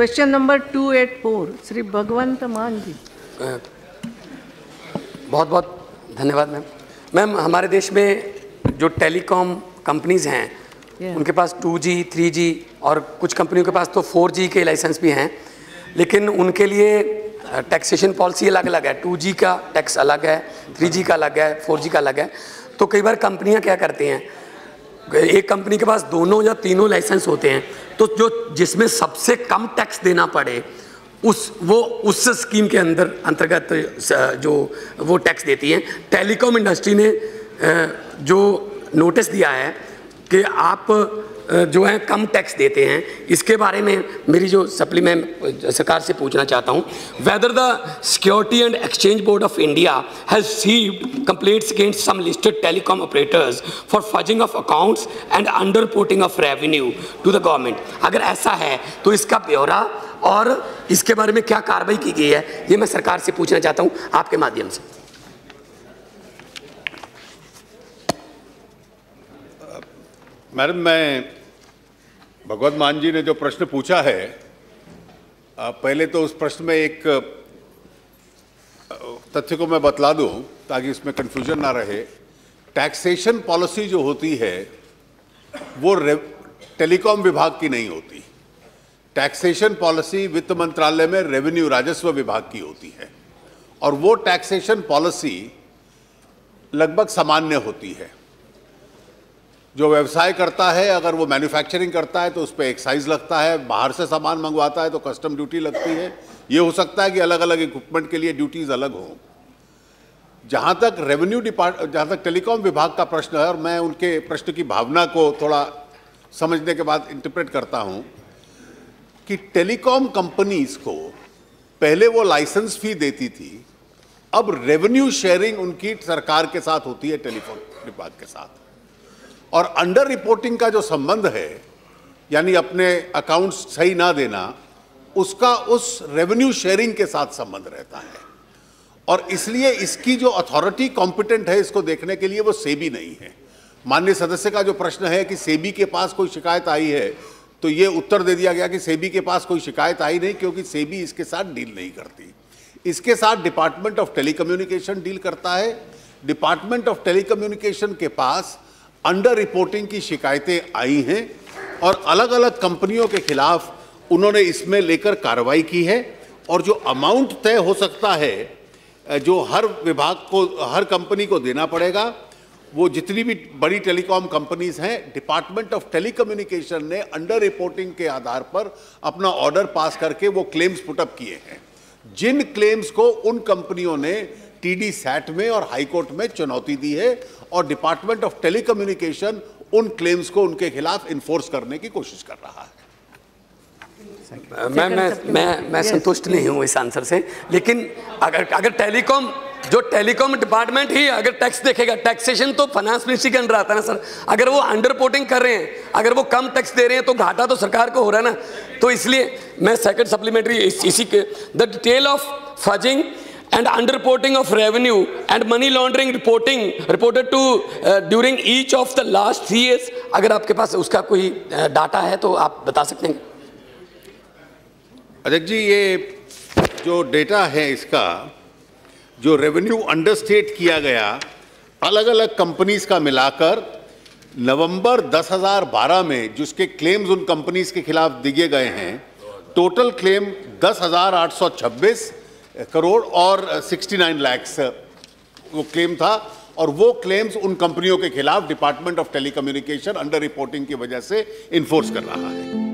Question number 284 Shri भगवंत मान जी। बहुत बहुत धन्यवाद मैम। मैम, हमारे देश में जो टेलीकॉम कंपनीज हैं उनके पास 2G, 3G और कुछ कंपनियों के पास तो 4G के लाइसेंस भी हैं, लेकिन उनके लिए टैक्सेशन पॉलिसी अलग अलग है। 2G का टैक्स अलग है, 3G का अलग है, 4G का अलग है। तो कई बार कंपनियां क्या करती हैं, एक कंपनी के पास दोनों या तीनों लाइसेंस होते हैं, तो जो जिसमें सबसे कम टैक्स देना पड़े उस स्कीम के अंतर्गत जो वो टैक्स देती हैं। टेलीकॉम इंडस्ट्री ने जो नोटिस दिया है कि आप जो है कम टैक्स देते हैं, इसके बारे में मेरी जो सप्लीमेंट सरकार से पूछना चाहता हूं, whether the security and exchange board of India has received complaints against some listed telecom operators for fudging of accounts and under reporting of revenue to the government. अगर ऐसा है तो इसका ब्यौरा और इसके बारे में क्या कार्रवाई की गई है, ये मैं सरकार से पूछना चाहता हूं आपके माध्यम से। मैडम, मैं भगवत मान जी ने जो प्रश्न पूछा है, पहले तो उस प्रश्न में एक तथ्य को मैं बतला दूं ताकि इसमें कंफ्यूजन ना रहे। टैक्सेशन पॉलिसी जो होती है वो टेलीकॉम विभाग की नहीं होती। टैक्सेशन पॉलिसी वित्त मंत्रालय में रेवेन्यू राजस्व विभाग की होती है और वो टैक्सेशन पॉलिसी लगभग सामान्य होती है। जो व्यवसाय करता है, अगर वो मैन्युफैक्चरिंग करता है तो उस पर एक्साइज लगता है, बाहर से सामान मंगवाता है तो कस्टम ड्यूटी लगती है। ये हो सकता है कि अलग अलग इक्विपमेंट के लिए ड्यूटीज अलग हों। जहाँ तक टेलीकॉम विभाग का प्रश्न है, और मैं उनके प्रश्न की भावना को थोड़ा समझने के बाद इंटरप्रेट करता हूँ कि टेलीकॉम कंपनीज को पहले वो लाइसेंस फी देती थी, अब रेवेन्यू शेयरिंग उनकी सरकार के साथ होती है, टेलीकॉम विभाग के साथ। और अंडर रिपोर्टिंग का जो संबंध है, यानी अपने अकाउंट्स सही ना देना, उसका उस रेवेन्यू शेयरिंग के साथ संबंध रहता है। और इसलिए इसकी जो अथॉरिटी कॉम्पिटेंट है इसको देखने के लिए वो सेबी नहीं है। माननीय सदस्य का जो प्रश्न है कि सेबी के पास कोई शिकायत आई है, तो ये उत्तर दे दिया गया कि सेबी के पास कोई शिकायत आई नहीं, क्योंकि सेबी इसके साथ डील नहीं करती। इसके साथ डिपार्टमेंट ऑफ टेलीकम्युनिकेशन डील करता है। डिपार्टमेंट ऑफ टेलीकम्युनिकेशन के पास अंडर रिपोर्टिंग की शिकायतें आई हैं और अलग अलग कंपनियों के खिलाफ उन्होंने इसमें लेकर कार्रवाई की है। और जो अमाउंट तय हो सकता है, जो हर विभाग को, हर कंपनी को देना पड़ेगा, वो जितनी भी बड़ी टेलीकॉम कंपनीज हैं, डिपार्टमेंट ऑफ टेलीकम्युनिकेशन ने अंडर रिपोर्टिंग के आधार पर अपना ऑर्डर पास करके वो क्लेम्स पुटअप किए हैं। जिन क्लेम्स को उन कंपनियों ने टीडी सैट में और हाईकोर्ट में चुनौती दी है, और डिपार्टमेंट ऑफ टेलीकम्युनिकेशन उन क्लेम्स को उनके खिलाफ इन्फोर्स करने की कोशिश कर रहा है। मैं संतुष्ट नहीं हूं इस आंसर से, लेकिन अगर टेलीकॉम डिपार्टमेंट ही अगर टैक्स देखेगा, टैक्सेशन तो फाइनेंस मिनिस्ट्री के अंडर आता है ना सर। अगर वो अंडर रिपोर्टिंग कर रहे हैं, अगर वो कम टैक्स दे रहे हैं, तो घाटा तो सरकार को हो रहा है ना। तो इसलिए मैं सेकंड सप्लीमेंट्री इसी के the detail of fudging and underreporting of revenue and money laundering reported to during each of the last 3 years, अगर आपके पास उसका कोई डाटा है तो आप बता सकते हैं। अध्यक्ष जी, ये जो डेटा है, इसका जो रेवेन्यू अंडरस्टेट किया गया अलग अलग कंपनीज का मिलाकर नवंबर 10,012 में जिसके क्लेम्स उन कंपनीज के खिलाफ दिए गए हैं, टोटल क्लेम 10,826 करोड़ और 69 लाख वो क्लेम था। और वो क्लेम्स उन कंपनियों के खिलाफ department of telecommunication under reporting की वजह से इन्फोर्स कर रहा है।